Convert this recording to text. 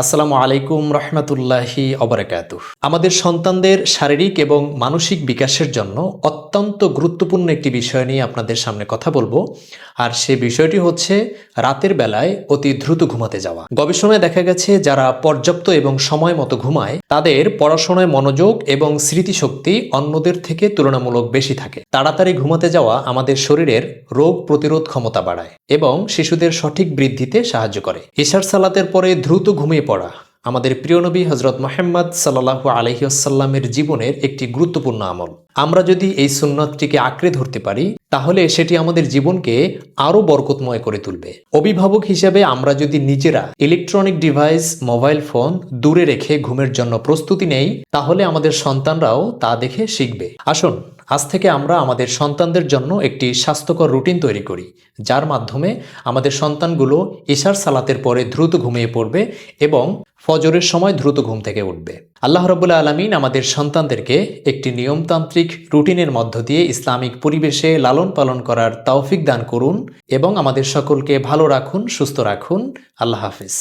আসসালামু আলাইকুম রহমতুল্লাহি অবরাকাতুহ। আমাদের সন্তানদের শারীরিক এবং মানসিক বিকাশের জন্য অত্যন্ত গুরুত্বপূর্ণ একটি বিষয় নিয়ে আপনাদের সামনে কথা বলবো। আর সে বিষয়টি হচ্ছে রাতের বেলায় অতি দ্রুত ঘুমাতে যাওয়া। গবেষণায় দেখা গেছে যারা পর্যাপ্ত এবং সময় মতো ঘুমায় তাদের পড়াশোনায় মনোযোগ এবং স্মৃতিশক্তি অন্যদের থেকে তুলনামূলক বেশি থাকে। তাড়াতাড়ি ঘুমাতে যাওয়া আমাদের শরীরের রোগ প্রতিরোধ ক্ষমতা বাড়ায় এবং শিশুদের সঠিক বৃদ্ধিতে সাহায্য করে। ইশার সালাতের পরে দ্রুত ঘুমিয়ে পড়া আমাদের প্রিয় নবী হজরত মুহাম্মদ সাল্লাল্লাহু আলাইহি ওয়াসাল্লামের জীবনের একটি গুরুত্বপূর্ণ আমল। আমরা যদি এই সুন্নতটিকে আঁকড়ে ধরতে পারি তাহলে সেটি আমাদের জীবনকে আরও বরকতময় করে তুলবে। অভিভাবক হিসেবে আমরা যদি নিজেরা ইলেকট্রনিক ডিভাইস, মোবাইল ফোন দূরে রেখে ঘুমের জন্য প্রস্তুতি নেই তাহলে আমাদের সন্তানরাও তা দেখে শিখবে। আসুন আজ থেকে আমরা আমাদের সন্তানদের জন্য একটি স্বাস্থ্যকর রুটিন তৈরি করি, যার মাধ্যমে আমাদের সন্তানগুলো ইশার সালাতের পরে দ্রুত ঘুমিয়ে পড়বে এবং ফজরের সময় দ্রুত ঘুম থেকে উঠবে। আল্লাহ রাব্বুল আলামিন আমাদের সন্তানদেরকে একটি নিয়মতান্ত্রিক রুটিনের মধ্য দিয়ে ইসলামিক পরিবেশে লালন পালন করার তৌফিক দান করুন এবং আমাদের সকলকে ভালো রাখুন, সুস্থ রাখুন। আল্লাহ হাফিজ।